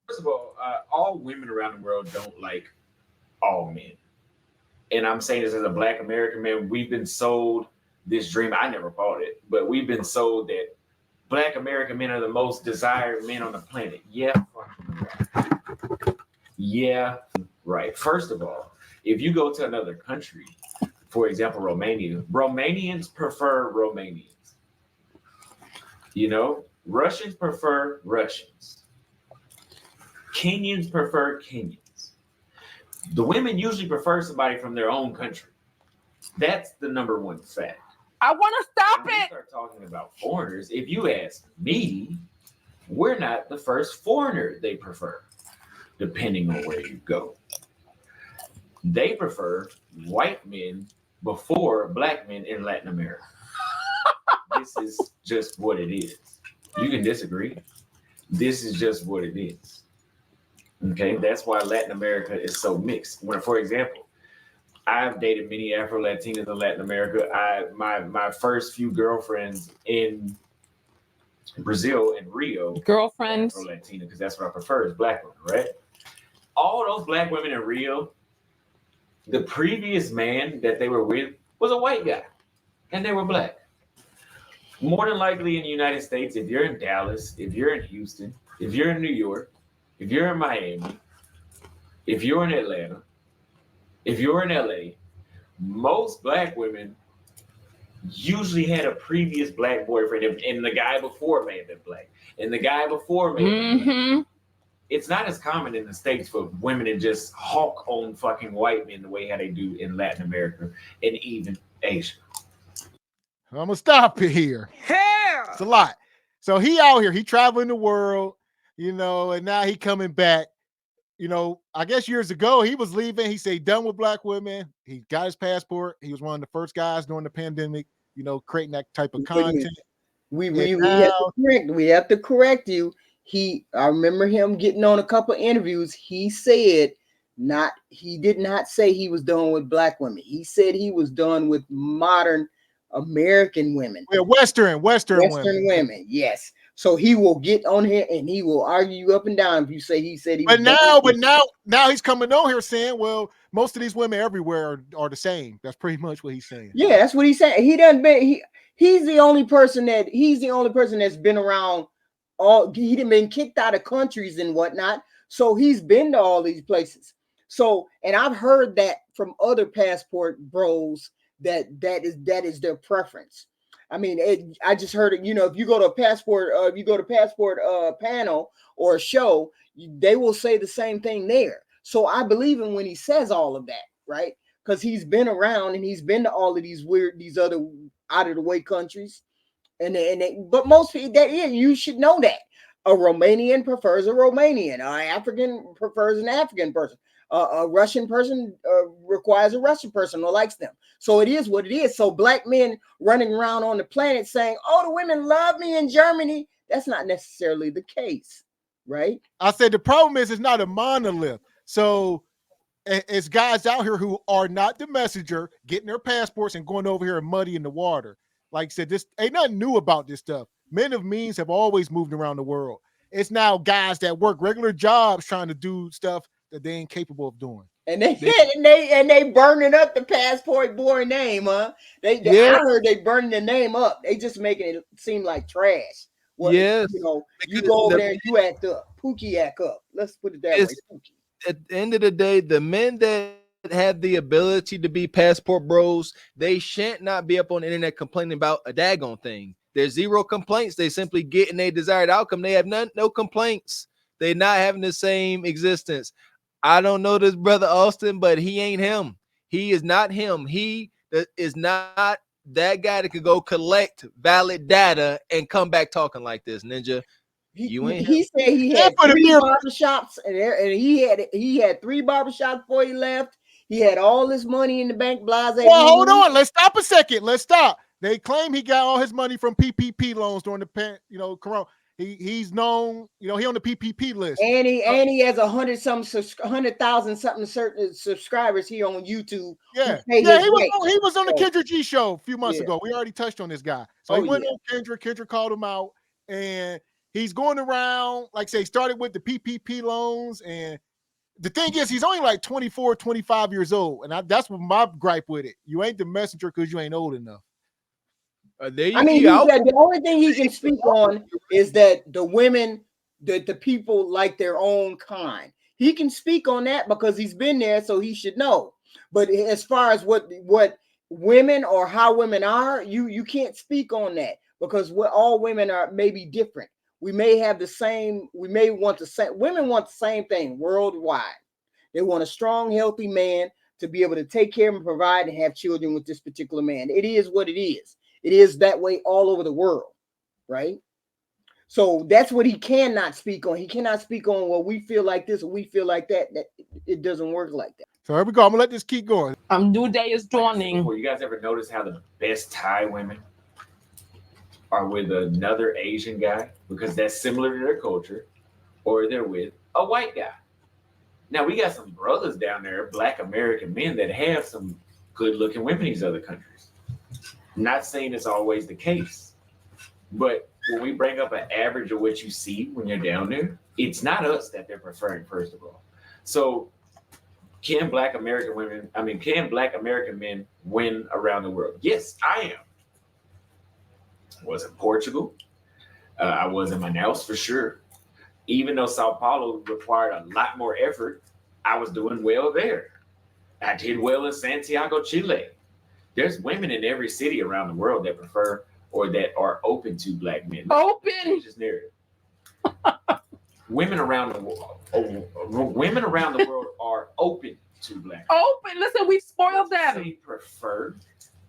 First of all women around the world don't like all men. And I'm saying this as a black American man, we've been sold this dream. I never bought it, but we've been sold that black American men are the most desired men on the planet. Yeah, yeah, right. First of all, if you go to another country, for example, Romania, Romanians prefer Romanians. You know, Russians prefer Russians. Kenyans prefer Kenyans. The women usually prefer somebody from their own country. That's the number one fact. I want to stop When we it. start talking about foreigners, if you ask me, we're not the first foreigner they prefer, depending on where you go. They prefer white men before black men in Latin America. This is just what it is. You can disagree. This is just what it is. Okay, that's why Latin America is so mixed. When, for example, I've dated many Afro Latinas in Latin America. My first few girlfriends in Brazil and Rio, Girlfriends. Afro Latina, because that's what I prefer is black women, right? All those black women in Rio, the previous man that they were with was a white guy, and they were black. More than likely in the United States, if you're in Dallas, if you're in Houston, if you're in New York, if you're in Miami, if you're in Atlanta, if you're in LA, most black women usually had a previous black boyfriend, and the guy before may have been black, and the guy before may have been black. It's not as common in the States for women to just hawk on fucking white men the way how they do in Latin America and even Asia. I'm gonna stop it here. Hell. It's a lot. So he out here, he traveling the world, and now he coming back. I guess years ago he was leaving. He said he done with black women. He got his passport. He was one of the first guys during the pandemic, creating that type of content. We have to correct you. I remember him getting on a couple of interviews. He said he did not say he was done with black women. He said he was done with modern American women. Yeah, Western women. Yes. So he will get on here and he will argue you up and down if you say he said he was now he's coming on here saying, well, most of these women everywhere are the same. That's pretty much what he's saying. Yeah, that's what he's saying. He's the only person that's been around he done been kicked out of countries and whatnot. So he's been to all these places. So, and I've heard that from other passport bros that is their preference. I mean, I just heard it. If you go to a passport, panel or a show, they will say the same thing there. So I believe him when he says all of that, right? Because he's been around and he's been to all of these other out of the way countries, but most people you should know that a Romanian prefers a Romanian, an African prefers an African person. A Russian person requires a Russian person or likes them. So it is what it is. So black men running around on the planet saying, oh, the women love me in Germany. That's not necessarily the case, right? I said the problem is it's not a monolith. So it's guys out here who are not the messenger getting their passports and going over here and muddying the water. Like I said, this ain't nothing new about this stuff. Men of means have always moved around the world. It's now guys that work regular jobs trying to do stuff that they ain't capable of doing. And they burning up the passport boy name, huh? I heard they burning the name up. They just making it seem like trash. Well, yes, you go over there and you act up. Pookie act up. Let's put it that way. Pookie. At the end of the day, the men that have the ability to be passport bros, they shan't not be up on the internet complaining about a daggone thing. There's zero complaints. They simply getting a desired outcome. They have no complaints. They're not having the same existence. I don't know this brother Austin, but he ain't him. He is not him. He is not that guy that could go collect valid data and come back talking like this, Ninja. You ain't. He said he had 3 barbershops, and he had 3 barbershops before he left. He had all this money in the bank. Blase. Well, hold on. Let's stop a second. Let's stop. They claim he got all his money from PPP loans during the Corona. He's known, he on the PPP list, and he has 100,000 something certain subscribers here on YouTube. Yeah, he was on the Kendrick G show a few months ago. We already touched on this guy, so he went on Kendrick. Kendrick called him out, and he's going around, like say, started with the PPP loans. And the thing is, he's only like 24, 25 years old. And that's what my gripe with it. You ain't the messenger because you ain't old enough. There you I mean, go. the only thing he can speak on is that the women, the people like their own kind. He can speak on that because he's been there, so he should know. But as far as what women or how women are, you can't speak on that because all women are maybe different. We may have the same. We may want the same. Women want the same thing worldwide. They want a strong, healthy man to be able to take care of and provide and have children with this particular man. It is what it is. It is that way all over the world, right? So that's what he cannot speak on. He cannot speak on, well, we feel like this or we feel like that. That it doesn't work like that. So here we go. I'm gonna let this keep going. New day is dawning. You guys ever notice how the best Thai women are with another Asian guy because that's similar to their culture, or they're with a white guy? Now we got some brothers down there, Black American men, that have some good-looking women in these other countries. Not saying it's always the case, but when we bring up an average of what you see when you're down there, it's not us that they're preferring, first of all. So can Black American men win around the world? Yes, I am. I was in Portugal. I was in Manaus for sure. Even though Sao Paulo required a lot more effort, I was doing well there. I did well in Santiago, Chile. There's women in every city around the world that prefer or that are open to Black men. Open. Just narrative. Women around the world are open to Black men. Open. Listen, we've spoiled them. They prefer.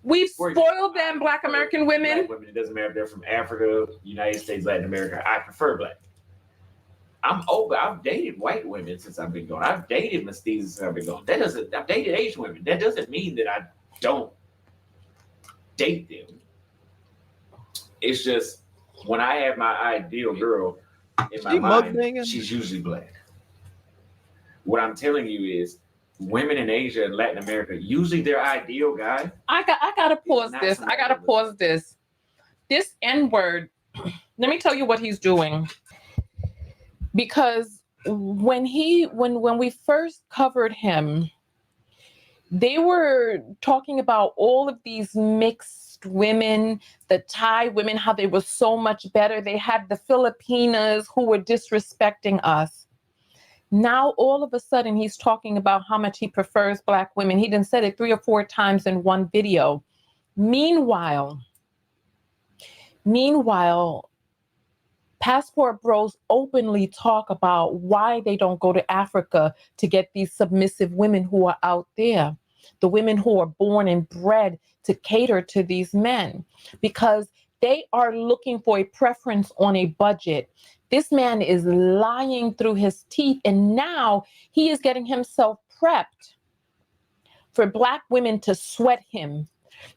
We've spoiled them, Black American women. Black women. It doesn't matter if they're from Africa, United States, Latin America. I prefer Black. I'm open. I've dated white women since I've been gone. I've dated mestizos since I've been gone. I've dated Asian women. That doesn't mean that I don't date them. It's just when I have my ideal girl in my mind, she's usually Black. What I'm telling you is women in Asia and Latin America, usually their ideal guy. I gotta pause this. I gotta pause this. This N-word, let me tell you what he's doing. Because when we first covered him, they were talking about all of these mixed women, the Thai women, how they were so much better. They had the Filipinas who were disrespecting us. Now, all of a sudden, he's talking about how much he prefers Black women. He done said it 3 or 4 times in one video. Meanwhile, Passport Bros openly talk about why they don't go to Africa to get these submissive women who are out there, the women who are born and bred to cater to these men, because they are looking for a preference on a budget. This man is lying through his teeth, and now he is getting himself prepped for Black women to sweat him.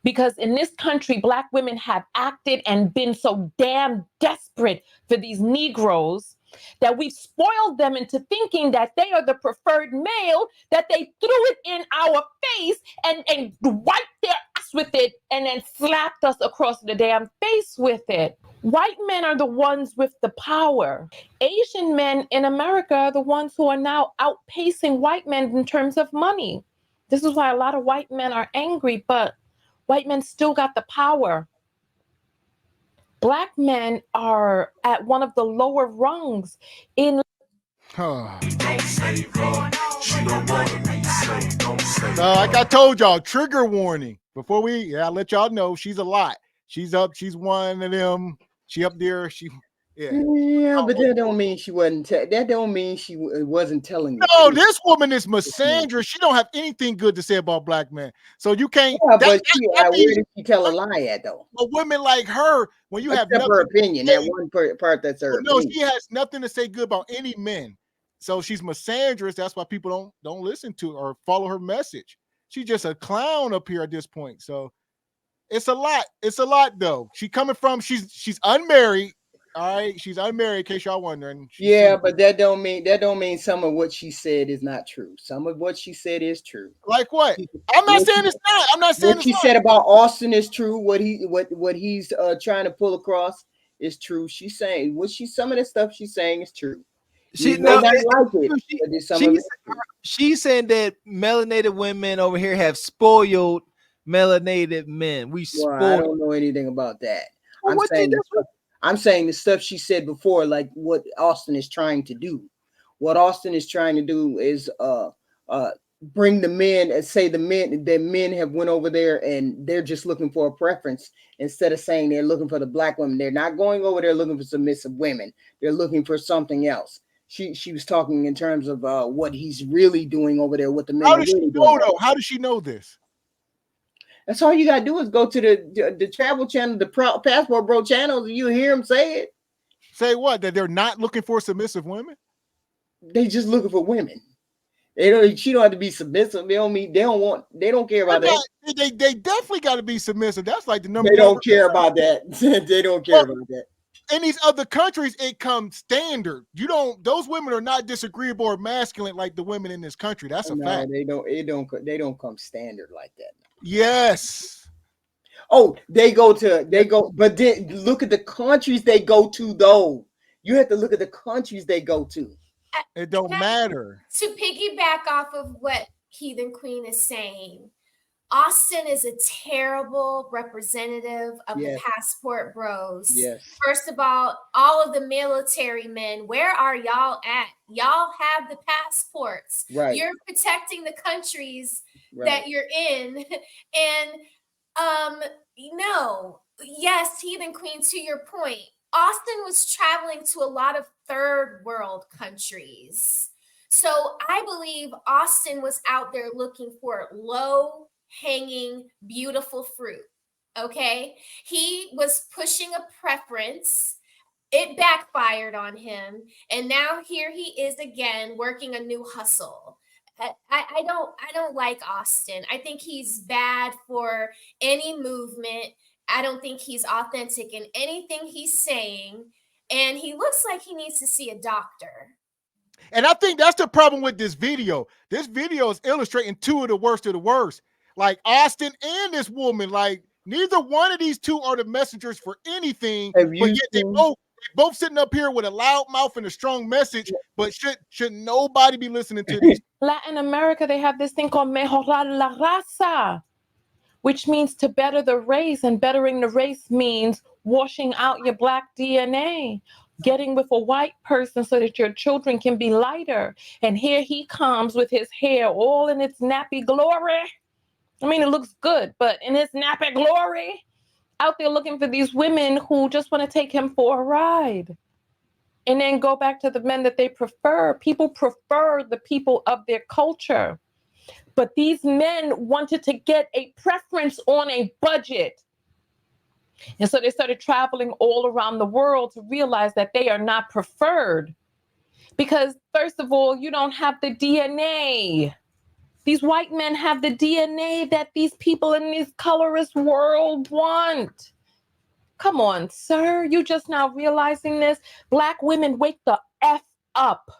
Because in this country, Black women have acted and been so damn desperate for these Negroes that we've spoiled them into thinking that they are the preferred male, that they threw it in our face and wiped their ass with it and then slapped us across the damn face with it. White men are the ones with the power. Asian men in America are the ones who are now outpacing white men in terms of money. This is why a lot of white men are angry, but white men still got the power. Black men are at one of the lower rungs in. Like I told y'all, trigger warning. Before I'll let y'all know she's a lot. She's one of them. She up there. Yeah, but that don't mean she wasn't. That don't mean she wasn't telling you. No, this woman is misandrous. She don't have anything good to say about Black men. So you can't. Yeah, but where did she tell a lie at though? But women like her, when you have her opinion, that one part that's her. No, she has nothing to say good about any men. So she's misandrous. That's why people don't listen to her or follow her message. She's just a clown up here at this point. So it's a lot. It's a lot though. She's unmarried. All right, she's unmarried. In case y'all wondering. Yeah, but that don't mean some of what she said is not true. Some of what she said is true. Like what? I'm not saying it's not. I'm not saying what she said about Austin is true. What he's trying to pull across is true. She's saying some of the stuff she's saying is true. She You may no, not it- like it, but there's some of it. she's saying that melanated women over here have spoiled melanated men. We Well, I spoiled. don't know anything about that. Well, what you just I'm saying the stuff she said before, like what Austin is trying to do. What Austin is trying to do is bring the men and say the men have went over there and they're just looking for a preference instead of saying they're looking for the black women. They're not going over there looking for submissive women. They're looking for something else. She was talking in terms of what he's really doing over there, what the men. How does she know though? How does she know this? That's all you gotta do is go to the travel channel, the Passport Bro channels, and you hear him say it. Say what? That they're not looking for submissive women? They just looking for women. She don't have to be submissive. They don't care about that. They definitely got to be submissive. That's like the number. They don't care about that. They don't care about that. In these other countries, it comes standard. Those women are not disagreeable or masculine like the women in this country. That's a fact. They don't come standard like that. Yes. Oh, but then look at the countries they go to, though. You have to look at the countries they go to. It don't matter. To piggyback off of what Heathen Queen is saying, Austin is a terrible representative of the Passport Bros. Yes. First of all of the military men, where are y'all at? Y'all have the passports. Right. You're protecting the countries that you're in. And no, yes, Heathen Queen, to your point, Austin was traveling to a lot of third world countries. So I believe Austin was out there looking for low hanging, beautiful fruit. Okay. He was pushing a preference. It backfired on him. And now here he is again, working a new hustle. I don't like Austin. I think he's bad for any movement. I don't think he's authentic in anything he's saying. And he looks like he needs to see a doctor. And I think that's the problem with this video. This video is illustrating two of the worst. Like Austin and this woman, like neither one of these two are the messengers for anything. But yet they both sitting up here with a loud mouth and a strong message. But should nobody be listening to this? Latin America, they have this thing called mejorar la raza, which means to better the race, and bettering the race means washing out your black DNA, getting with a white person so that your children can be lighter. And here he comes with his hair all in its nappy glory. I mean, it looks good, but in his nappy glory, out there looking for these women who just want to take him for a ride. And then go back to the men that they prefer. People prefer the people of their culture. But these men wanted to get a preference on a budget. And so they started traveling all around the world to realize that they are not preferred. Because first of all, you don't have the DNA. These white men have the DNA that these people in this colorist world want. Come on, sir. You just now realizing this? Black women, wake the F up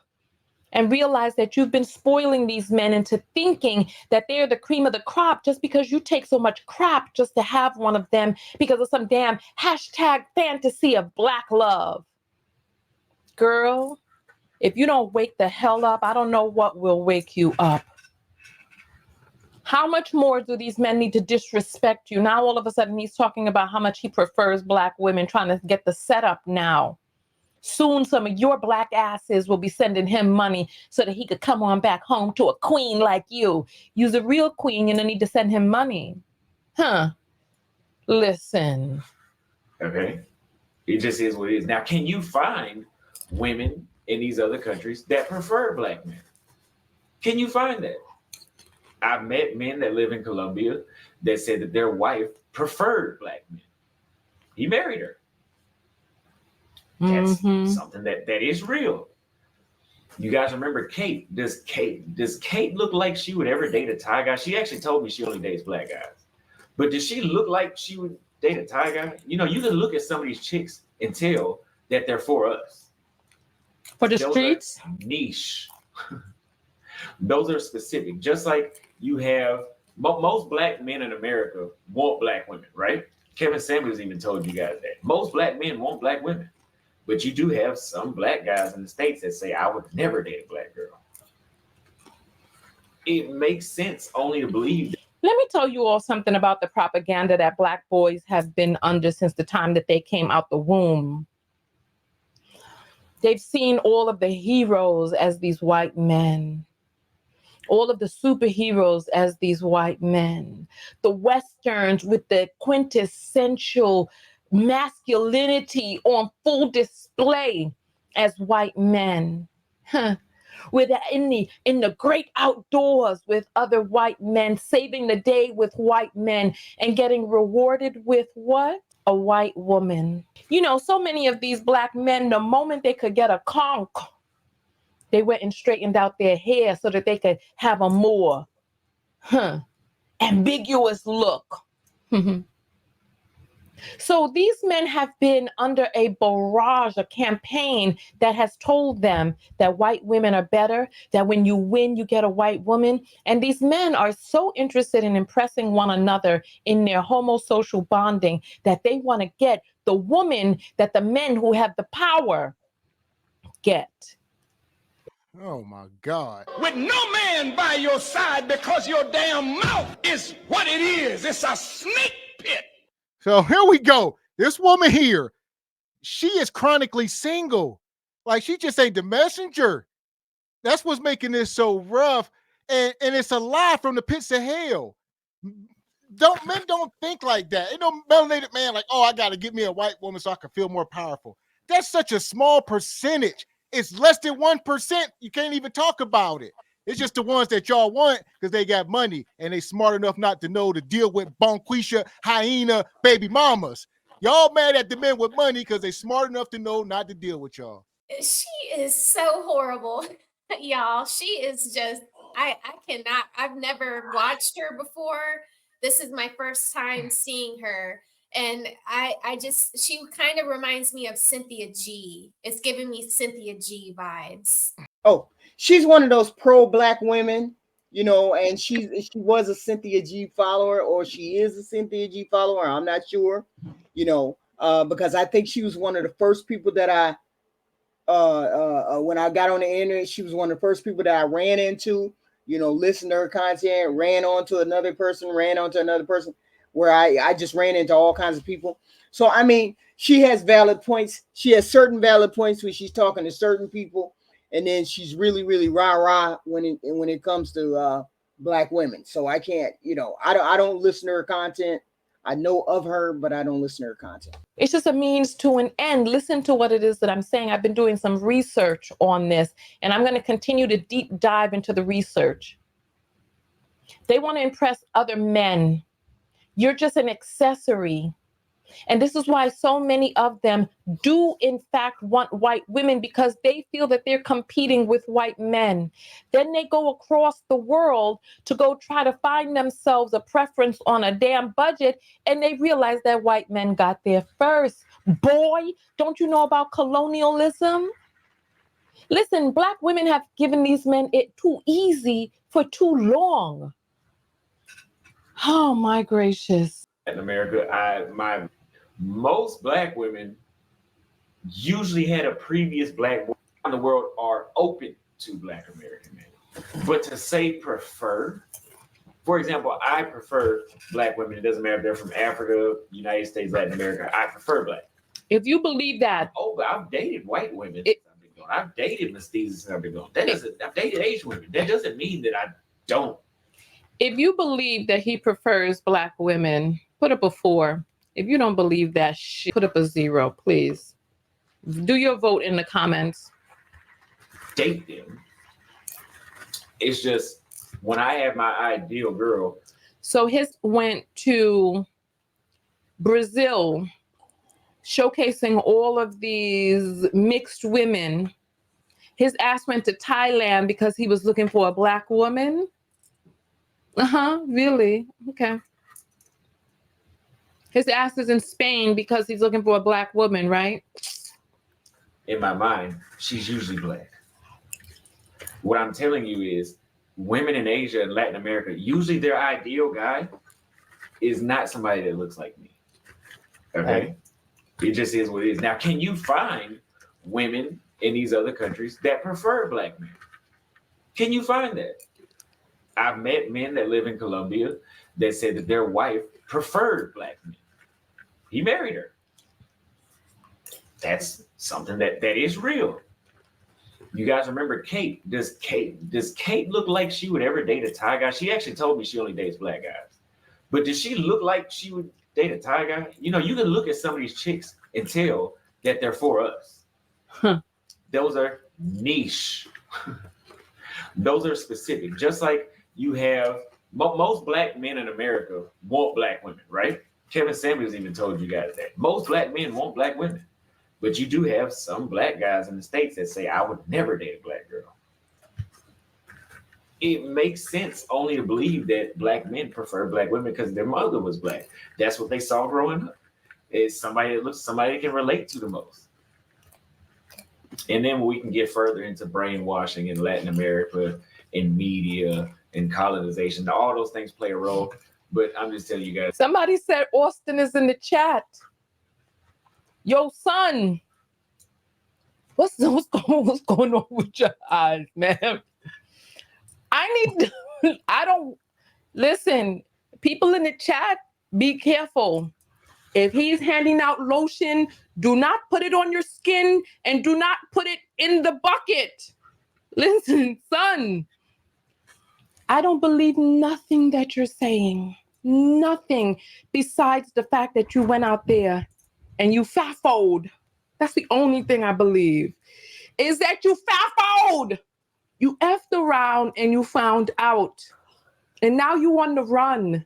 and realize that you've been spoiling these men into thinking that they're the cream of the crop just because you take so much crap just to have one of them because of some damn hashtag fantasy of black love. Girl, if you don't wake the hell up, I don't know what will wake you up. How much more do these men need to disrespect you? Now all of a sudden he's talking about how much he prefers black women, trying to get the setup now. Soon some of your black asses will be sending him money so that he could come on back home to a queen like you. You're a real queen, you don't need to send him money. Huh? Listen. Okay. It just is what it is. Now, can you find women in these other countries that prefer black men? Can you find that? I've met men that live in Colombia that said that their wife preferred black men. He married her. That's something that is real. You guys remember Kate? Does Kate look like she would ever date a Thai guy? She actually told me she only dates black guys. But does she look like she would date a Thai guy? You know, you can look at some of these chicks and tell that they're for us. For the streets? Niche. Those are specific. Just like you have most black men in America want black women, right? Kevin Samuels even told you guys that most black men want black women, but you do have some black guys in the States that say, I would never date a black girl. It makes sense only to believe that. Let me tell you all something about the propaganda that black boys have been under since the time that they came out the womb. They've seen all of the heroes as these white men, all of the superheroes as these white men, the Westerns with the quintessential masculinity on full display as white men. With in the great outdoors with other white men, saving the day with white men, and getting rewarded with what? A white woman. You know, so many of these black men, the moment they could get a conch, they went and straightened out their hair so that they could have a more ambiguous look. So these men have been under a barrage, a campaign that has told them that white women are better, that when you win, you get a white woman. And these men are so interested in impressing one another in their homosocial bonding that they want to get the woman that the men who have the power get. Oh my God. With no man by your side because your damn mouth is what it is. It's a snake pit. So here we go. This woman here, she is chronically single. Like, she just ain't the messenger. That's what's making this so rough. And it's a lie from the pits of hell. Men don't think like that. Ain't no melanated man like, oh, I got to get me a white woman so I can feel more powerful. That's such a small percentage. It's less than 1%. You can't even talk about it. It's just the ones that y'all want because they got money and they smart enough not to know to deal with bonquisha, hyena, baby mamas. Y'all mad at the men with money because they smart enough to know not to deal with y'all. She is so horrible, y'all. She is just, I cannot, I've never watched her before. This is my first time seeing her. And I just, she kind of reminds me of Cynthia G. It's giving me Cynthia G vibes. Oh, she's one of those pro-black women, you know, and she was a Cynthia G follower, or she is a Cynthia G follower. I'm not sure, you know, because I think she was one of the first people that when I got on the internet, she was one of the first people that I ran into, you know, listened to her content, ran onto another person, where I just ran into all kinds of people. So, I mean, she has valid points. She has certain valid points when she's talking to certain people. And then she's really, really rah-rah when it comes to black women. So I can't, you know, I don't listen to her content. I know of her, but I don't listen to her content. It's just a means to an end. Listen to what it is that I'm saying. I've been doing some research on this, and I'm going to continue to deep dive into the research. They want to impress other men. You're just an accessory. And this is why so many of them do, in fact, want white women, because they feel that they're competing with white men. Then they go across the world to go try to find themselves a preference on a damn budget, and they realize that white men got there first. Boy, don't you know about colonialism? Listen, black women have given these men it too easy for too long. Oh, my gracious. In America, most black women usually had a previous black woman in the world are open to black American men. But to say prefer, for example, I prefer black women. It doesn't matter if they're from Africa, United States, Latin America. I prefer black. If you believe that. Oh, but I've dated white women. I've dated mestizos since I've been going. I've dated Asian women. That doesn't mean that I don't. If you believe that he prefers black women, put up a 4. If you don't believe that shit, put up a 0, please. Do your vote in the comments. Date them. It's just when I have my ideal girl. So his went to Brazil, showcasing all of these mixed women. His ass went to Thailand because he was looking for a black woman. Really? Okay. His ass is in Spain because he's looking for a black woman, right? In my mind, she's usually black. What I'm telling you is women in Asia and Latin America, usually their ideal guy is not somebody that looks like me. Okay. It just is what it is. Now, can you find women in these other countries that prefer black men? Can you find that? I've met men that live in Colombia that said that their wife preferred black men. He married her. That's something that is real. You guys remember Kate? Does Kate look like she would ever date a Thai guy? She actually told me she only dates black guys. But does she look like she would date a Thai guy? You know, you can look at some of these chicks and tell that they're for us. Those are niche. Those are specific. Just like you have most black men in America want black women, right? Kevin Samuels even told you guys that. Most black men want black women. But you do have some black guys in the States that say, I would never date a black girl. It makes sense only to believe that black men prefer black women because their mother was black. That's what they saw growing up. It's somebody that looks somebody they can relate to the most. And then we can get further into brainwashing in Latin America, in media, in colonization. All those things play a role. But I'm just telling you guys. Somebody said Austin is in the chat. Yo, son, what's going on with your eyes, man? I don't listen. People in the chat, be careful. If he's handing out lotion, do not put it on your skin and do not put it in the bucket. Listen, son, I don't believe nothing that you're saying. Nothing besides the fact that you went out there and you faffled. That's the only thing I believe. Is that you faffled. You effed around and you found out. And now you want to run.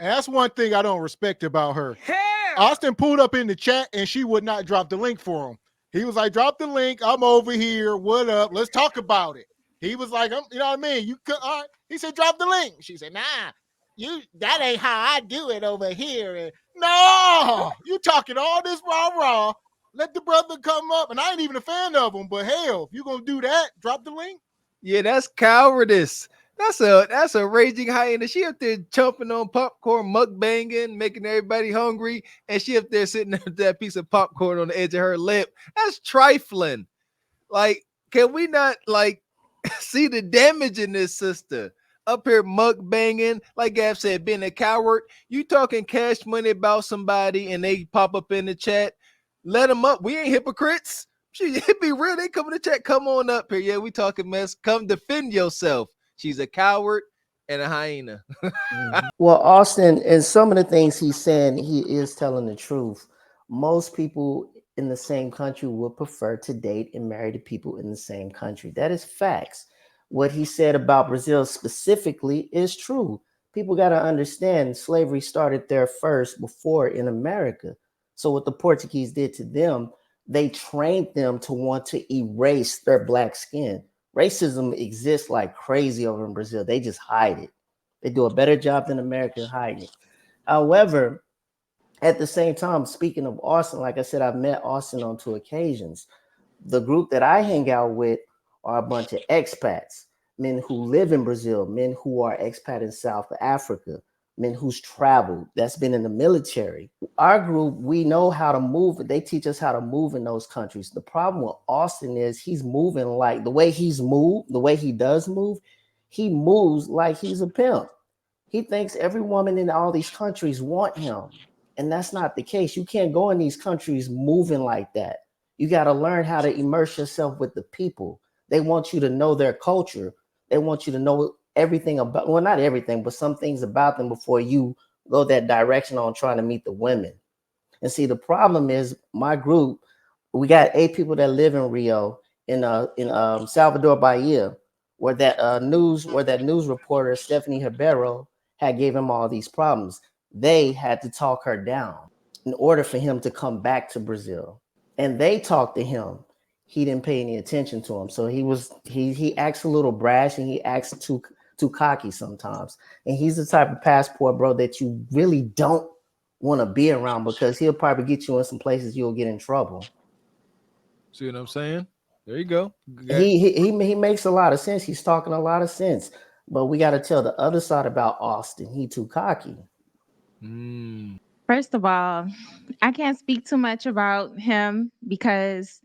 And that's one thing I don't respect about her. Austin pulled up in the chat and she would not drop the link for him. He was like, drop the link. I'm over here. What up? Let's talk about it. He was like, you know what I mean? You could, all right. He said, drop the link. She said, nah, that ain't how I do it over here. And no, you talking all this raw. Let the brother come up. And I ain't even a fan of him, but hell, if you're going to do that, drop the link. Yeah, that's cowardice. That's a raging hyena. She up there chomping on popcorn, mukbanging, making everybody hungry, and she up there sitting there with that piece of popcorn on the edge of her lip. That's trifling. Like, can we not like see the damage in this sister? Up here mukbanging, like Gav said, being a coward. You talking cash money about somebody and they pop up in the chat. Let them up. We ain't hypocrites. It be real. They come in the chat. Come on up here. Yeah, we talking mess. Come defend yourself. She's a coward and a hyena. Well, Austin, and some of the things he's saying, he is telling the truth. Most people in the same country would prefer to date and marry the people in the same country. That is facts. What he said about Brazil specifically is true. People got to understand slavery started there first before in America. So what the Portuguese did to them, they trained them to want to erase their black skin. Racism exists like crazy over in Brazil. They just hide it. They do a better job than America hiding it. However, at the same time, speaking of Austin, like I said, I've met Austin on 2 occasions. The group that I hang out with are a bunch of expats, men who live in Brazil, men who are expat in South Africa, men who's traveled, that's been in the military. Our group, we know how to move. They teach us how to move in those countries. The problem with Austin is he's moving like the way he's moved, the way he does move, he moves like he's a pimp. He thinks every woman in all these countries want him. And that's not the case. You can't go in these countries moving like that. You got to learn how to immerse yourself with the people. They want you to know their culture. They want you to know everything about, well, not everything, but some things about them before you go that direction on trying to meet the women. And see, the problem is my group, we got 8 people that live in Rio, in Salvador Bahia, where that news reporter Stephanie Ribeiro had gave him all these problems. They had to talk her down in order for him to come back to Brazil. And they talked to him. He didn't pay any attention to him. So he acts a little brash and he acts too cocky sometimes. And he's the type of passport, bro, that you really don't want to be around because he'll probably get you in some places you'll get in trouble. See what I'm saying? There you go. He makes a lot of sense. He's talking a lot of sense. But we got to tell the other side about Austin. He too cocky. First of all, I can't speak too much about him because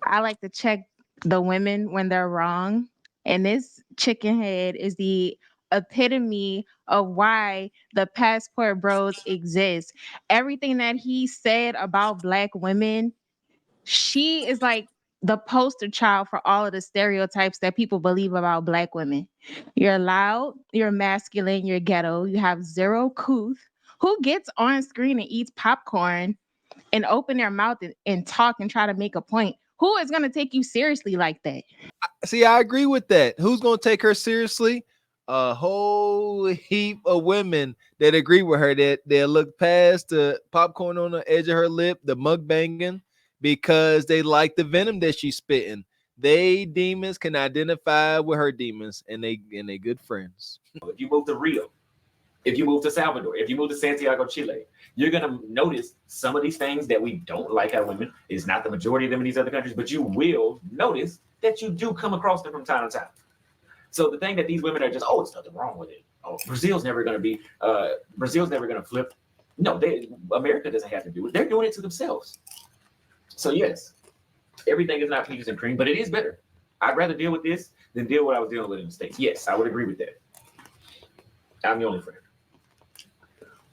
I like to check the women when they're wrong. And this chicken head is the epitome of why the passport bros exist. Everything that he said about Black women, she is like the poster child for all of the stereotypes that people believe about Black women. You're loud, you're masculine, you're ghetto, you have zero couth. Who gets on screen and eats popcorn and open their mouth and talk and try to make a point? Who is going to take you seriously like that? See, I agree with that. Who's going to take her seriously? A whole heap of women that agree with her, that they'll look past the popcorn on the edge of her lip, the mukbanging, because they like the venom that she's spitting. They demons can identify with her demons, and they good friends. If you move to Rio, if you move to Salvador, if you move to Santiago, Chile, you're gonna notice some of these things that we don't like out of women. It's not the majority of them in these other countries, but you will notice that you do come across them from time to time. So the thing that these women are just, oh, it's nothing wrong with it. Oh, Brazil's never gonna flip. No, America doesn't have to do it. They're doing it to themselves. So yes, everything is not peaches and cream, but it is better. I'd rather deal with this than deal with what I was dealing with in the States. Yes, I would agree with that. I'm the only friend.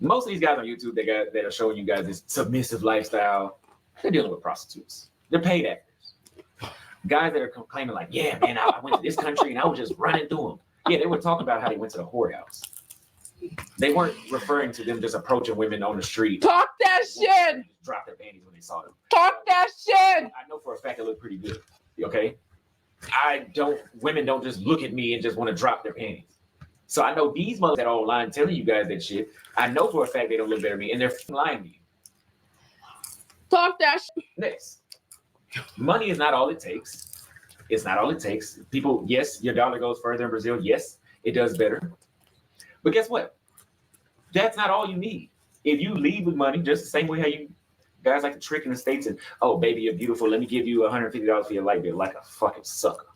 Most of these guys on YouTube that are showing you guys this submissive lifestyle, they're dealing with prostitutes. They're paid actors. Guys that are claiming like, yeah, man, I went to this country and I was just running through them. Yeah, they were talking about how they went to the whorehouse. They weren't referring to them just approaching women on the street. Talk that shit. Drop their panties when they saw them. Talk that shit. I know for a fact it looked pretty good. Okay, women don't just look at me and just want to drop their panties. So I know these mothers that are online telling you guys that shit. I know for a fact they don't look better than me, and they're lying to you. Talk that shit. Next, money is not all it takes. It's not all it takes. People, yes, your dollar goes further in Brazil. Yes, it does better. But guess what? That's not all you need. If you leave with money, just the same way how you guys like to trick in the States and, oh, baby, you're beautiful. Let me give you $150 for your light bill, like a fucking sucker.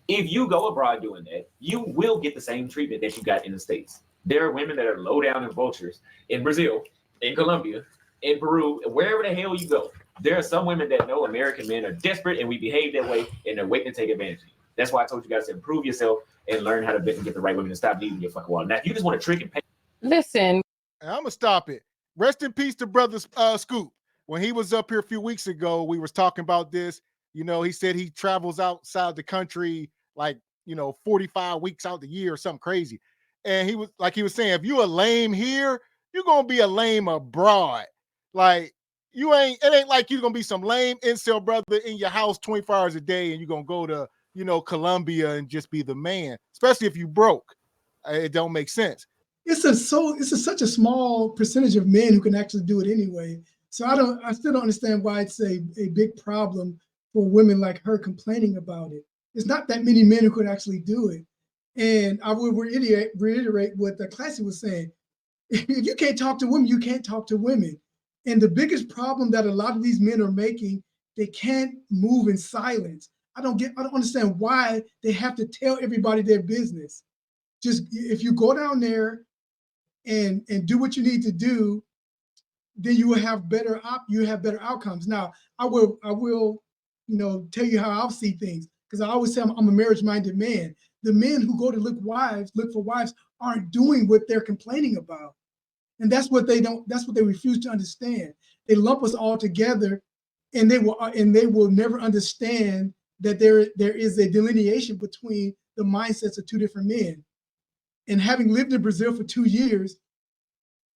If you go abroad doing that, you will get the same treatment that you got in the States. There are women that are low down and vultures in Brazil, in Colombia, in Peru, wherever the hell you go. There are some women that know American men are desperate and we behave that way and they're waiting to take advantage of you. That's why I told you guys to improve yourself and learn how to bet and get the right women to stop leaving your fucking wallet. Now, if you just want to trick and pay. Listen. I'm going to stop it. Rest in peace to Brother Scoop. When he was up here a few weeks ago, we was talking about this. You know, he said he travels outside the country like, 45 weeks out the year or something crazy. And he was saying, if you a lame here, you're going to be a lame abroad. Like, it ain't like you're going to be some lame incel brother in your house 24 hours a day and you're going to go to, Colombia and just be the man, especially if you broke. It don't make sense. It's such a small percentage of men who can actually do it anyway. So I still don't understand why it's a big problem for women like her complaining about it. It's not that many men who could actually do it. And I would reiterate what the Classy was saying. If you can't talk to women, you can't talk to women. And the biggest problem that a lot of these men are making, they can't move in silence. I don't understand why they have to tell everybody their business. Just if you go down there and do what you need to do, then you will have better outcomes. Now, I will tell you how I'll see things, because I always say I'm a marriage-minded man. The men who go to look for wives aren't doing what they're complaining about. And that's what they refuse to understand. They lump us all together, and they will never understand that there is a delineation between the mindsets of two different men. And having lived in Brazil for 2 years,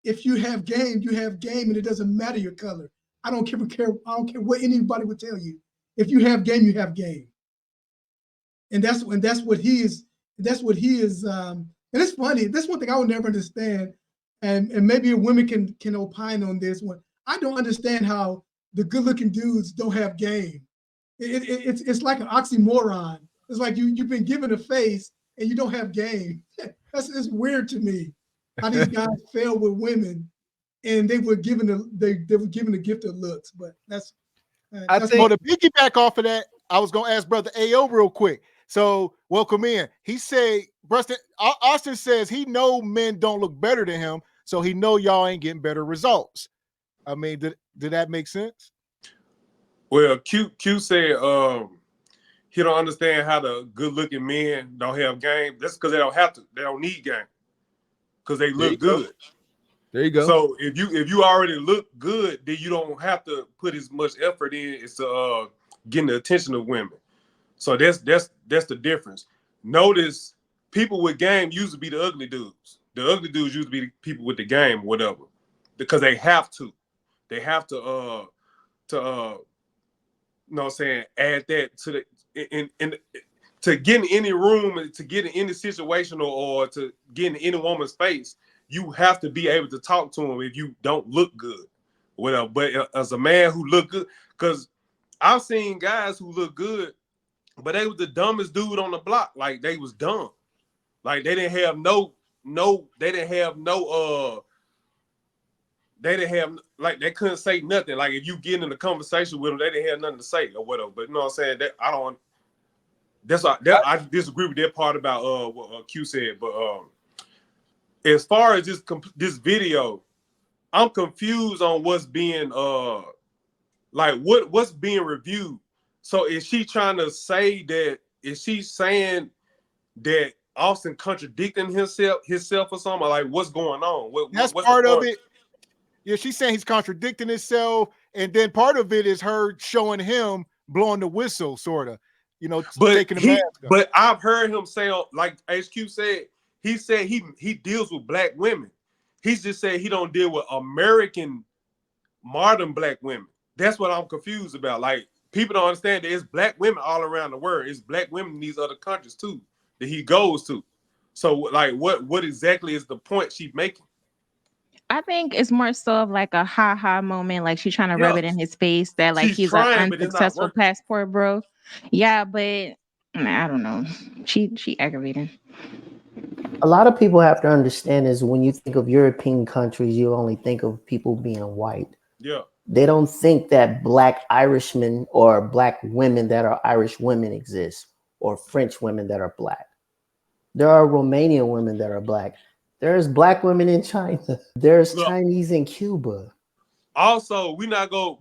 if you have game, you have game, and it doesn't matter your color. I don't care what anybody would tell you. If you have game, you have game. And that's what he is. And it's funny. That's one thing I would never understand. And maybe women can opine on this one. I don't understand how the good-looking dudes don't have game. It's like an oxymoron. It's like you've been given a face and you don't have game. It's weird to me how these guys fail with women, and they were given the gift of looks. But that's I think. To piggyback off of that, I was gonna ask Brother AO real quick. So welcome in. He said, Austin says he know men don't look better than him. So he know y'all ain't getting better results. I mean, did that make sense? Well, Q said he don't understand how the good-looking men don't have game. That's because they don't have to. They don't need game because they look good. There you go. So if you already look good, then you don't have to put as much effort in as to getting the attention of women. So that's the difference. Notice people with game used to be the ugly dudes. The ugly dudes used to be the people with the game, whatever, because they have to. They have to you know what I'm saying, add that to the in to get in any room, to get in any situation, or to get in any woman's face, you have to be able to talk to them if you don't look good, whatever. But as a man who look good, because I've seen guys who look good, but they was the dumbest dude on the block. Like they was dumb. Like they didn't have like they couldn't say nothing. Like if you get in a conversation with them, they didn't have nothing to say or whatever. But you know what I'm saying? That I disagree with that part about what Q said. But as far as this video, I'm confused on what's being what's being reviewed. So is she trying to say that? Is she saying that Austin contradicting himself or something? Like what's going on? That's what's part of it. Yeah, she's saying he's contradicting himself, and then part of it is her showing him blowing the whistle, sort of, taking the mask off. But I've heard him say, like HQ said, he deals with black women. He's just said he don't deal with American modern black women. That's what I'm confused about. Like people don't understand that it's black women all around the world. It's black women in these other countries too that he goes to. So like, what exactly is the point she's making? I think it's more so of like a ha moment, like she's trying to rub it in his face that like he's an unsuccessful passport bro. Yeah, but I don't know. She aggravating. A lot of people have to understand is when you think of European countries, you only think of people being white. Yeah. They don't think that black Irishmen or black women that are Irish women exist, or French women that are black. There are Romanian women that are black. There's black women in China. There's Chinese in Cuba. Also, we not go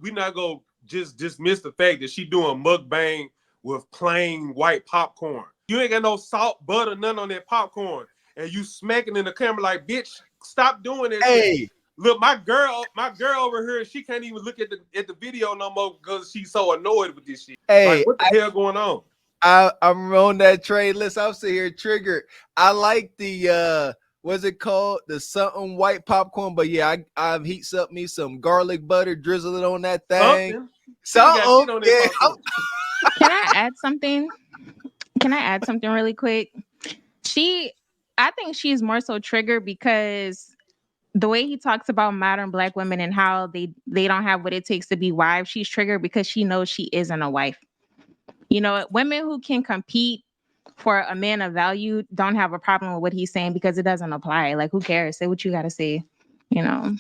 just dismiss the fact that she doing mukbang with plain white popcorn. You ain't got no salt, butter, none on that popcorn, and you smacking in the camera like, bitch, stop doing that. Hey, shit. Look, my girl over here, she can't even look at the video no more because she's so annoyed with this shit. Hey, like, what the hell going on? I'm on that trade list. I'm sitting here triggered. I like the what's it called? The something white popcorn. But yeah, I've heats up me some garlic butter, drizzle it on that thing. Something. Yeah. Can I add something? Can I add something really quick? I think she's more so triggered because the way he talks about modern black women and how they don't have what it takes to be wives, she's triggered because she knows she isn't a wife. You know, women who can compete for a man of value don't have a problem with what he's saying because it doesn't apply. Like, who cares? Say what you got to say,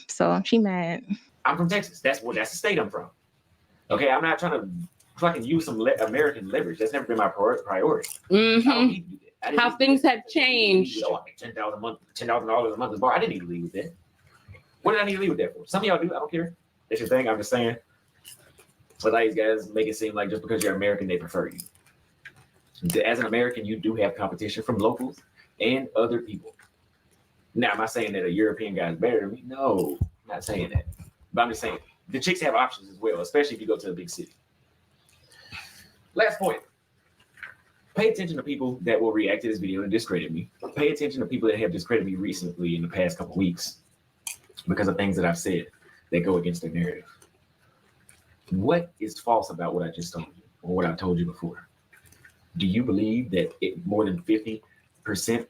So she mad. I'm from Texas. That's the state I'm from. Okay, I'm not trying to fucking use some American leverage. That's never been my priority. Mm-hmm. How things have changed. $10,000 a month, $10,000 a month is bar. I didn't need to leave with that. What did I need to leave with that for? Some of y'all do. I don't care. That's your thing. I'm just saying. But these guys make it seem like just because you're American, they prefer you. As an American, you do have competition from locals and other people. Now, am I saying that a European guy is better than me? No, I'm not saying that. But I'm just saying the chicks have options as well, especially if you go to a big city. Last point. Pay attention to people that will react to this video and discredit me. Pay attention to people that have discredited me recently in the past couple of weeks because of things that I've said that go against their narrative. What is false about what I just told you or what I've told you before? Do you believe that more than 50%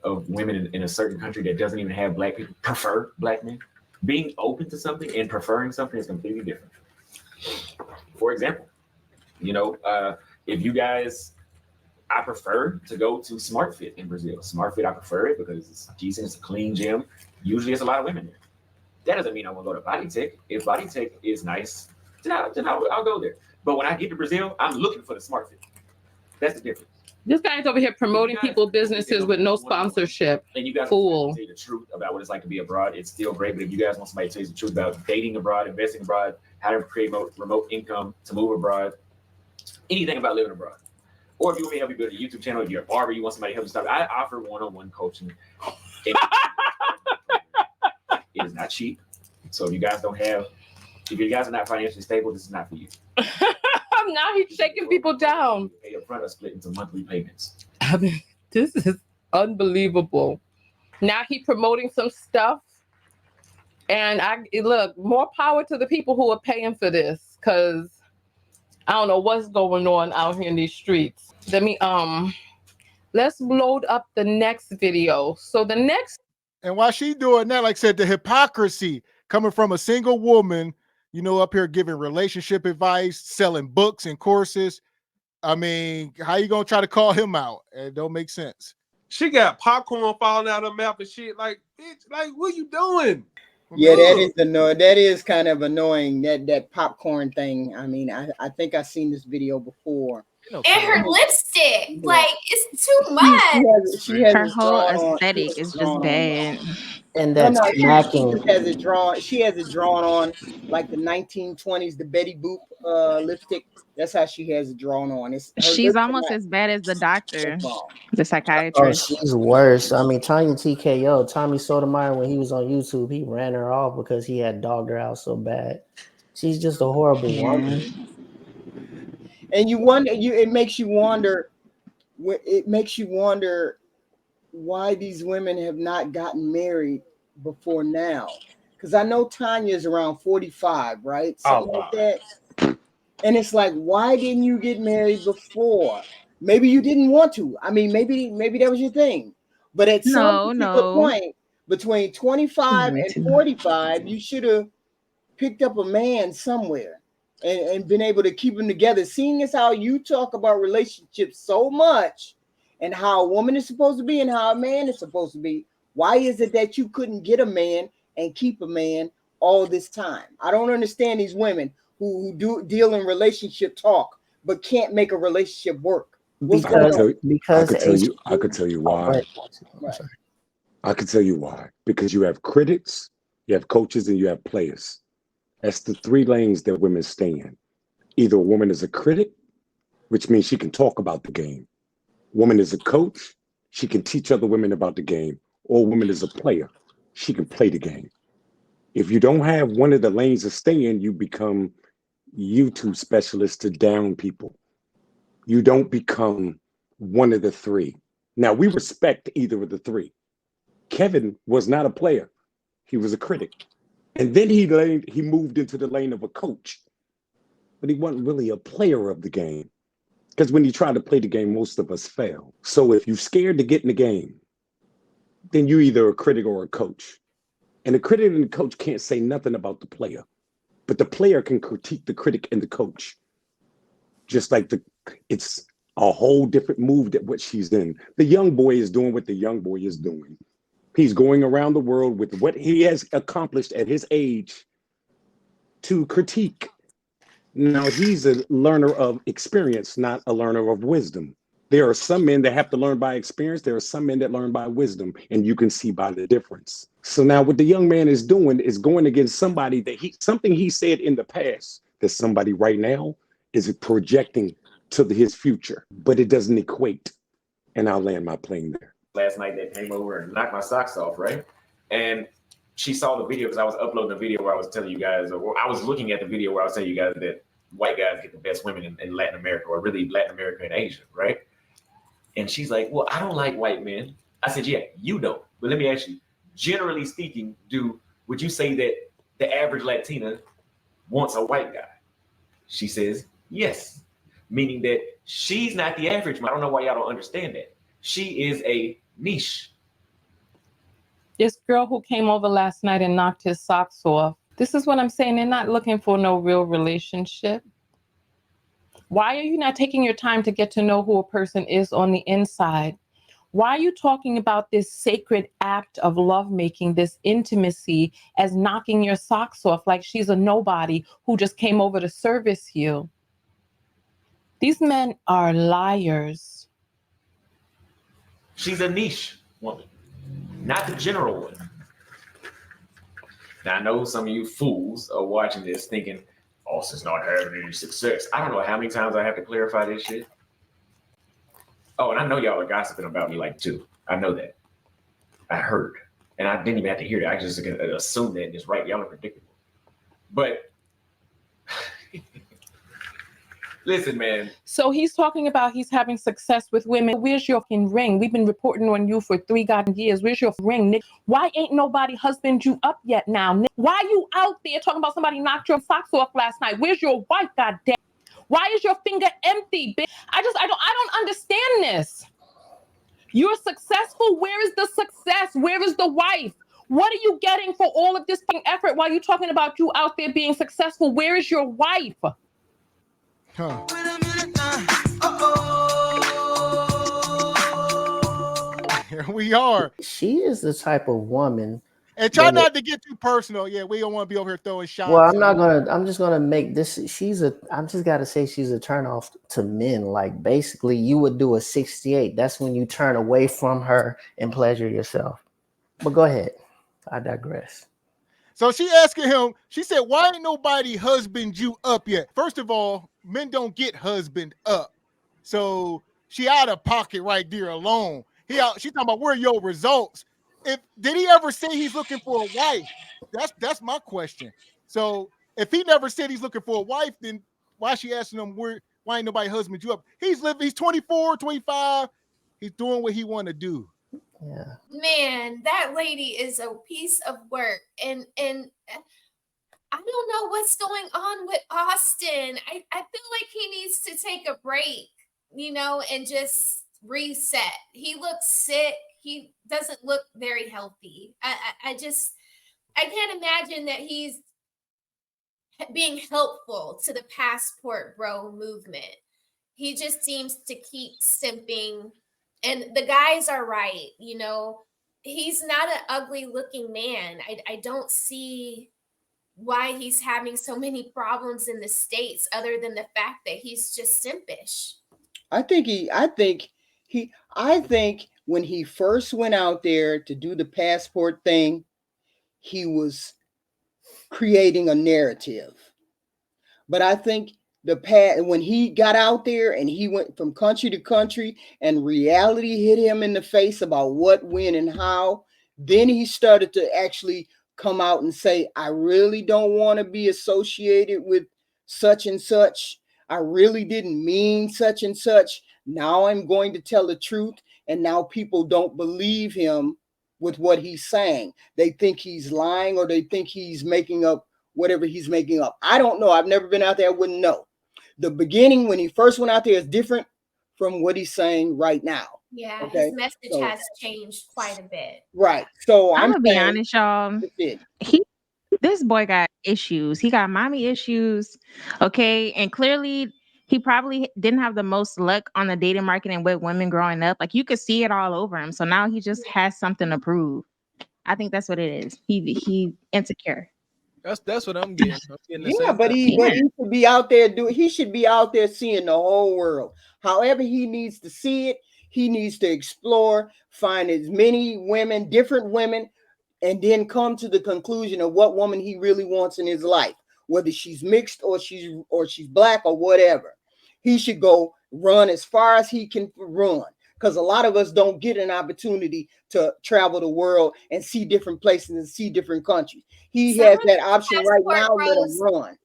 of women in a certain country that doesn't even have black people prefer black men? Being open to something and preferring something is completely different. For example, if you guys, I prefer to go to Smart Fit in Brazil. Smart Fit, I prefer it because it's decent, it's a clean gym. Usually it's a lot of women there. That doesn't mean I want to go to Body Tech. If Body Tech is nice, then I'll go there. But when I get to Brazil, I'm looking for the Smart Fit. That's the difference. This guy's over here promoting people businesses with no sponsorship. And you guys Fool. tell you the truth about what it's like to be abroad. It's still great, but if you guys want somebody to tell you the truth about dating abroad, investing abroad, how to create remote income to move abroad, anything about living abroad. Or if you want me to help you build a YouTube channel, if you're a barber, you want somebody to help you start. I offer one-on-one coaching. It is not cheap. So if you guys are not financially stable, this is not for you. Now he's shaking people down. Pay up front or split into monthly payments. I mean, this is unbelievable. Now he promoting some stuff. And look, more power to the people who are paying for this, because I don't know what's going on out here in these streets. Let's load up the next video. So the next. And while she doing that, like I said, the hypocrisy coming from a single woman, you know, up here giving relationship advice, selling books and courses. I mean, how you gonna try to call him out? It don't make sense. She got popcorn falling out of her mouth and shit. Like, bitch, like, what you doing? Yeah, that is annoying. That is kind of annoying. That popcorn thing. I mean, I think I've seen this video before. And her lipstick, like, it's too much. She has her whole aesthetic is just bad. And that's smacking. She has it drawn. She has it drawn on like the 1920s, the Betty Boop lipstick. That's how she has it drawn on. She's almost as bad as the doctor, the Oh, psychiatrist. she's worse. I mean, Tanya TKO, Tommy Sotomayor, when he was on YouTube, he ran her off because he had dogged her out so bad. She's just a horrible woman. And you wonder, it makes you wonder why these women have not gotten married before now. Because I know Tanya's around 45, right? Something like that. And it's like, why didn't you get married before? Maybe you didn't want to. I mean, maybe that was your thing. But at some particular point, between 25 and 45, you should have picked up a man somewhere and been able to keep them together. Seeing as how you talk about relationships so much and how a woman is supposed to be and how a man is supposed to be, why is it that you couldn't get a man and keep a man all this time? I don't understand these women who deal in relationship talk but can't make a relationship work. Because I could tell you why. I could tell you why. Because you have critics, you have coaches, and you have players. That's the three lanes that women stay in. Either a woman is a critic, which means she can talk about the game. Woman is a coach, she can teach other women about the game. Or a woman is a player, she can play the game. If you don't have one of the lanes to stay in, you become YouTube specialists to down people. You don't become one of the three. Now, we respect either of the three. Kevin was not a player. He was a critic. And then he moved into the lane of a coach. But he wasn't really a player of the game. Because when you try to play the game, most of us fail. So if you're scared to get in the game, then you're either a critic or a coach. And the critic and the coach can't say nothing about the player. But the player can critique the critic and the coach. Just like it's a whole different move that what she's in. The young boy is doing what the young boy is doing. He's going around the world with what he has accomplished at his age to critique. Now, he's a learner of experience, not a learner of wisdom. There are some men that have to learn by experience. There are some men that learn by wisdom, and you can see by the difference. So now what the young man is doing is going against somebody that something he said in the past that somebody right now is projecting to his future, but it doesn't equate. And I'll land my plane there. Last night that came over and knocked my socks off, right? And she saw the video because I was uploading the video where I was telling you guys, or I was looking at the video where I was telling you guys that white guys get the best women in Latin America, or really Latin America and Asia, right? And she's like, well, I don't like white men. I said, yeah, you don't. But let me ask you, generally speaking, would you say that the average Latina wants a white guy? She says, yes. Meaning that she's not the average. I don't know why y'all don't understand that. She is a niche. This girl who came over last night and knocked his socks off. This is what I'm saying. They're not looking for no real relationship. Why are you not taking your time to get to know who a person is on the inside? Why are you talking about this sacred act of lovemaking, this intimacy, as knocking your socks off like she's a nobody who just came over to service you? These men are liars. She's a niche woman, not the general one. Now I know some of you fools are watching this thinking, Austin's not having any success. I don't know how many times I have to clarify this shit. Oh, and I know y'all are gossiping about me like too. I know that. I heard. And I didn't even have to hear that. I just assumed that it's right. Y'all are predictable. But listen, man. So he's talking about he's having success with women. Where's your fucking ring? We've been reporting on you for 3 goddamn years. Where's your ring, Nick? Why ain't nobody husband you up yet now, Nick? Why you out there talking about somebody knocked your socks off last night? Where's your wife, goddamn? Why is your finger empty, bitch? I don't understand this. You're successful. Where is the success? Where is the wife? What are you getting for all of this effort while you're talking about you out there being successful? Where is your wife? Huh. Here we are. She is the type of woman. And try not to get too personal. Yeah, we don't want to be over here throwing shots. Well, I'm just gonna make this. I'm just gotta say she's a turnoff to men. Like basically, you would do a 68. That's when you turn away from her and pleasure yourself. But go ahead. I digress. So she asking him, she said, why ain't nobody husband you up yet? First of all, men don't get husband up. So she out of pocket right there alone. She talking about where are your results. Did he ever say he's looking for a wife? That's my question. So if he never said he's looking for a wife, then why is she asking him why ain't nobody husband you up? He's 24, 25. He's doing what he want to do. Yeah. Man, that lady is a piece of work. And I don't know what's going on with Austin. I feel like he needs to take a break, and just reset. He looks sick. He doesn't look very healthy. I can't imagine that he's being helpful to the passport bro movement. He just seems to keep simping. And the guys are right, he's not an ugly looking man. I don't see why he's having so many problems in the States other than the fact that he's just simpish. I think when he first went out there to do the passport thing, he was creating a narrative. But I think when he got out there and he went from country to country and reality hit him in the face about what, when, and how, then he started to actually come out and say, I really don't want to be associated with such and such. I really didn't mean such and such. Now I'm going to tell the truth. And now people don't believe him with what he's saying. They think he's lying, or they think he's making up whatever he's making up. I don't know. I've never been out there. I wouldn't know. The beginning when he first went out there is different from what he's saying right now. Yeah, okay? His message has changed quite a bit. Right. So I'm gonna be honest, y'all. This boy got issues. He got mommy issues. Okay. And clearly he probably didn't have the most luck on the dating market and with women growing up. Like you could see it all over him. So now he just has something to prove. I think that's what it is. He insecure. That's what I'm getting. But he should be out there he should be out there seeing the whole world. However he needs to see it, he needs to explore, find as many women, different women, and then come to the conclusion of what woman he really wants in his life, whether she's mixed or she's black or whatever. He should go run as far as he can run, because a lot of us don't get an opportunity to travel the world and see different places and see different countries. He has that option right now. Let him run.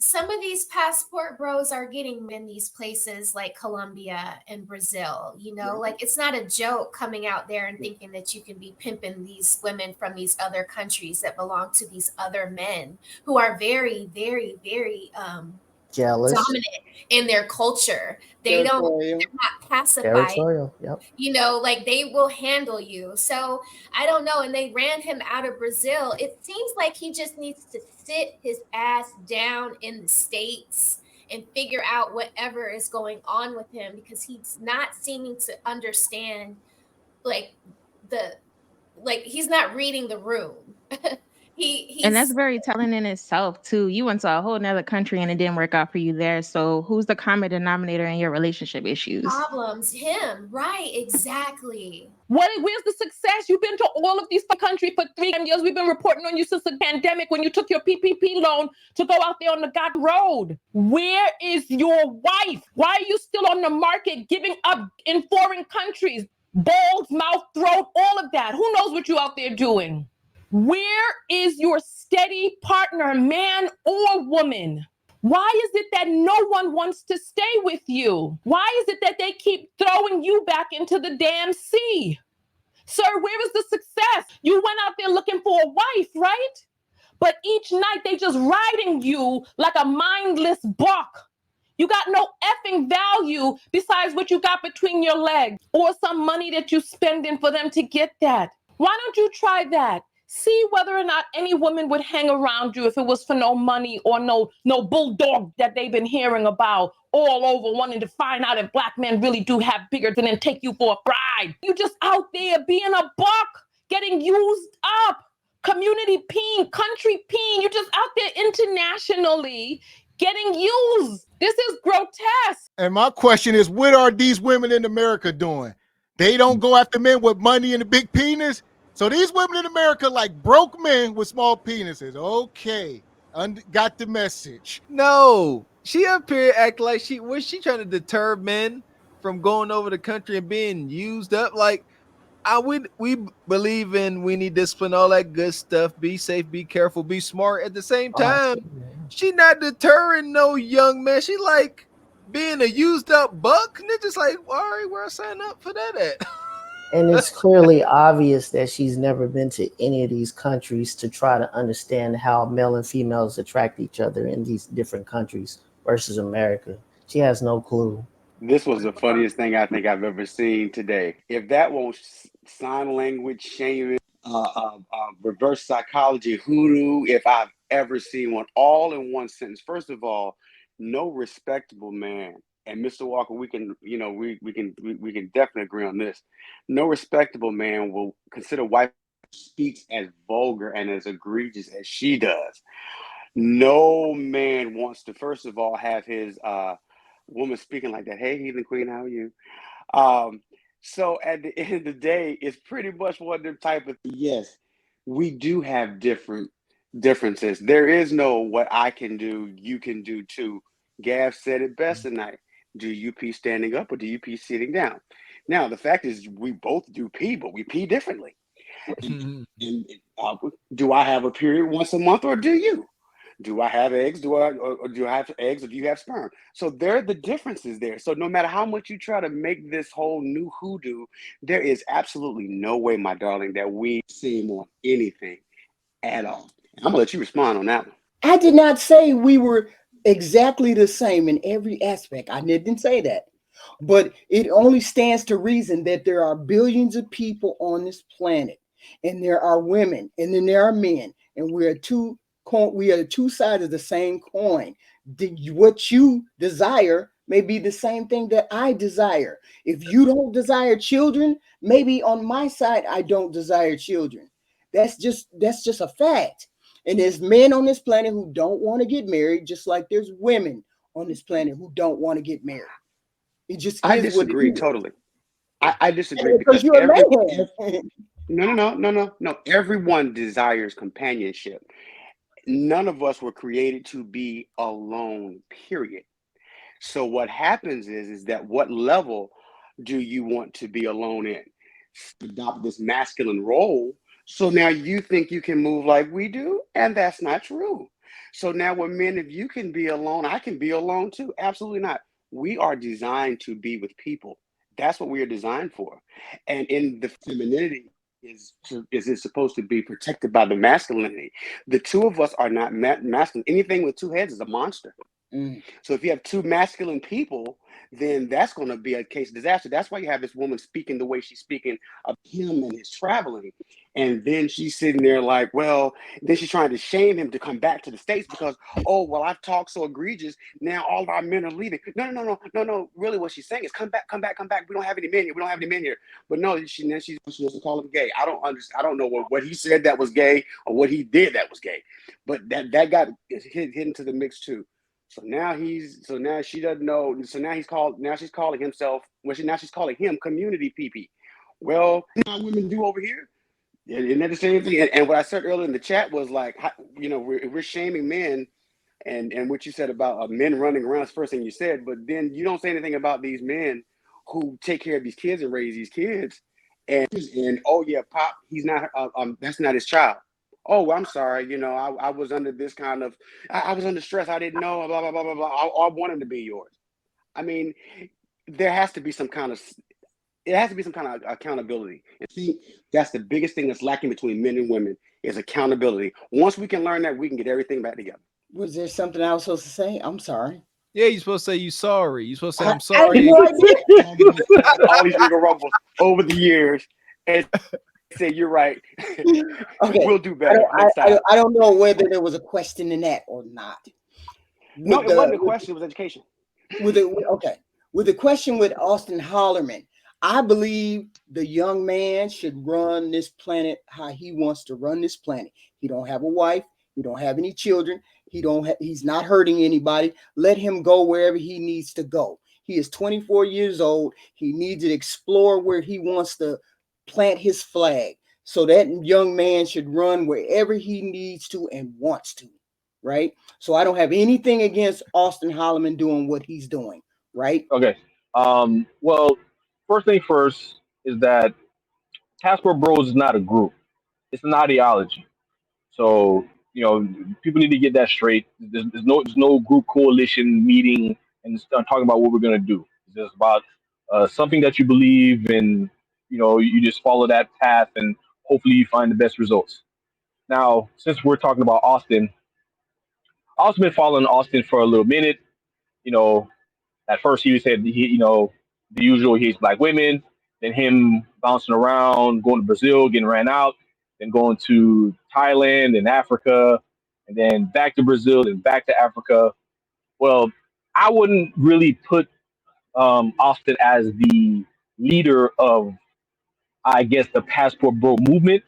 Some of these passport bros are getting in these places like Colombia and Brazil, like it's not a joke coming out there and thinking that you can be pimping these women from these other countries that belong to these other men who are very, very, very jealous, dominant in their culture. They're not pacified. Yep. Like they will handle you. So I don't know. And they ran him out of Brazil. It seems like he just needs to sit his ass down in the States and figure out whatever is going on with him, because he's not seeming to understand he's not reading the room. And that's very telling in itself too. You went to a whole nother country and it didn't work out for you there. So who's the common denominator in your relationship issues? Problems, him, right? Exactly. Where's the success? You've been to all of these countries for 3 years. We've been reporting on you since the pandemic when you took your PPP loan to go out there on the God road. Where is your wife? Why are you still on the market giving up in foreign countries? Balls, mouth, throat, all of that. Who knows what you're out there doing? Where is your steady partner, man or woman? Why is it that no one wants to stay with you? Why is it that they keep throwing you back into the damn sea? Sir, where is the success? You went out there looking for a wife, right? But each night they just riding you like a mindless buck. You got no effing value besides what you got between your legs or some money that you spending for them to get that. Why don't you try that? See whether or not any woman would hang around you if it was for no money or no bulldog that they've been hearing about all over, wanting to find out if black men really do have bigger than then take you for a bride. You just out there being a buck, getting used up, community peen, country peen. You're just out there internationally getting used. This is grotesque. And my question is, what are these women in America doing? They don't go after men with money and a big penis. So these women in America like broke men with small penises. Okay, got the message. No, she up here act like she trying to deter men from going over the country and being used up. Like we believe in we need discipline, all that good stuff. Be safe, be careful, be smart. At the same time, she not deterring no young man. She like being a used up buck. And they're just like, all right, where I sign up for that at? And it's clearly obvious that she's never been to any of these countries to try to understand how male and females attract each other in these different countries versus America. She has no clue. This was the funniest thing I think I've ever seen today. If that won't sign language, shaming, reverse psychology, hoodoo, if I've ever seen one, all in one sentence. First of all, no respectable man. And Mr. Walker, we can definitely agree on this. No respectable man will consider wife speaks as vulgar and as egregious as she does. No man wants to, first of all, have his woman speaking like that. Hey, heathen queen, how are you? So at the end of the day, it's pretty much one of them type of, yes, we do have differences. There is no what I can do, you can do too. Gav said it best tonight. Do you pee standing up or do you pee sitting down? Now, the fact is we both do pee, but we pee differently. Do I have a period once a month or do you? Do I have eggs? Do I have eggs or do you have sperm? So there are the differences there. So no matter how much you try to make this whole new hoodoo, there is absolutely no way, my darling, that we seem on anything at all. I'm gonna let you respond on that one. I did not say we were exactly the same in every aspect. I didn't say that. But it only stands to reason that there are billions of people on this planet, and there are women, and then there are men, and we are two sides of the same coin. What you desire may be the same thing that I desire. If you don't desire children, maybe on my side I don't desire children. That's just a fact. And there's men on this planet who don't want to get married, just like there's women on this planet who don't want to get married. It just I is disagree what it is. totally. I disagree because you're a man. No. Everyone desires companionship. None of us were created to be alone, period. So what happens is that what level do you want to be alone in? Adopt this masculine role. So now you think you can move like we do, and that's not true. So now with men, if you can be alone, I can be alone too. Absolutely not. We are designed to be with people. That's what we are designed for. And in the femininity is it supposed to be protected by the masculinity. The two of us are not masculine. Anything with two heads is a monster. So if you have two masculine people, then that's going to be a case of disaster. That's why you have this woman speaking the way she's speaking of him and his traveling. And then she's sitting there like, well, then she's trying to shame him to come back to the States because, oh, well, I've talked so egregious. Now all of our men are leaving. No. Really what she's saying is come back. We don't have any men here. But no, she wants to call him gay. I don't understand. I don't know what he said that was gay or what he did that was gay. But that got hit into the mix too. So now she doesn't know. So now she's calling himself, she's calling him community PP. Well, how women do over here. Isn't that the same thing? And what I said earlier in the chat was like, we're shaming men, and what you said about men running around is the first thing you said, but then you don't say anything about these men who take care of these kids and raise these kids, and oh yeah, Pop, he's not, that's not his child. Oh, well, I'm sorry, I was under this kind of, I was under stress, I didn't know, blah blah blah blah blah. I want him to be yours. I mean, there has to be some kind of. It has to be some kind of accountability. And see, that's the biggest thing that's lacking between men and women is accountability. Once we can learn that, we can get everything back together. Was there something I was supposed to say? I'm sorry. Yeah, you're supposed to say you sorry. You're supposed to say I'm I sorry. no idea. All these Regal Rumbles over the years, and say you're right. Okay, We'll do better next time. I don't know whether there was a question in that or not. No, it wasn't a question. It was education. With the question with Austin Hollerman, I believe the young man should run this planet how he wants to run this planet. He don't have a wife. He don't have any children. He's not hurting anybody. Let him go wherever he needs to go. He is 24 years old. He needs to explore where he wants to plant his flag. So that young man should run wherever he needs to and wants to, right? So I don't have anything against Austin Hollerman doing what he's doing, right? Okay. Well, first thing first is that Passport Bros is not a group. It's an ideology. So, people need to get that straight. There's no group coalition meeting and start talking about what we're going to do. It's just about something that you believe in, you just follow that path and hopefully you find the best results. Now, since we're talking about Austin, I've been following Austin for a little minute. At first he said the usual, he hates black women, then him bouncing around, going to Brazil, getting ran out, then going to Thailand and Africa, and then back to Brazil and back to Africa. Well, I wouldn't really put Austin as the leader of, I guess, the Passport Bro movement.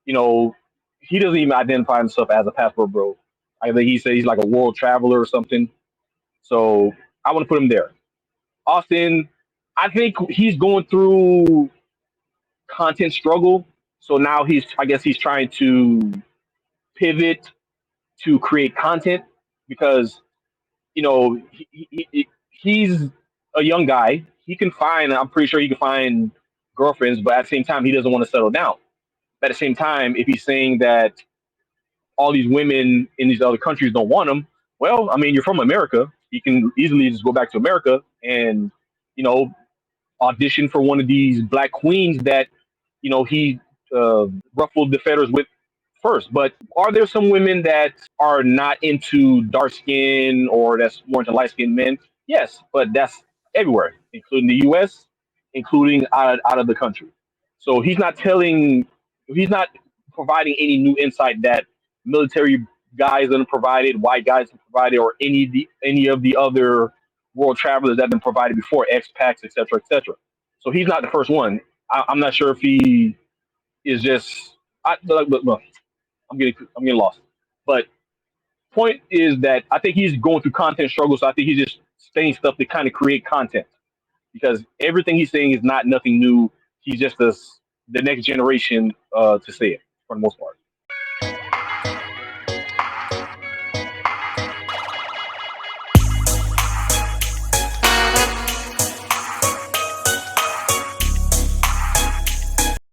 He doesn't even identify himself as a Passport Bro. I think he says he's like a world traveler or something. So I want to put him there. Austin, I think he's going through content struggle. So now I guess he's trying to pivot to create content because, he's a young guy. I'm pretty sure he can find girlfriends, but at the same time, he doesn't want to settle down. But at the same time, if he's saying that all these women in these other countries don't want him, well, I mean, you're from America. You can easily just go back to America and, audition for one of these black queens that, he ruffled the feathers with first. But are there some women that are not into dark skin or that's more into light skinned men? Yes, but that's everywhere, including the US, including out of the country. So he's not providing any new insight that military guys have provided, white guys have provided, or any of the other world travelers that have been provided before, expats, et cetera, et cetera. So he's not the first one. I'm not sure if he is just. Look, I'm getting lost. But point is that I think he's going through content struggles. So I think he's just saying stuff to kind of create content because everything he's saying is nothing new. He's just the next generation to say it for the most part.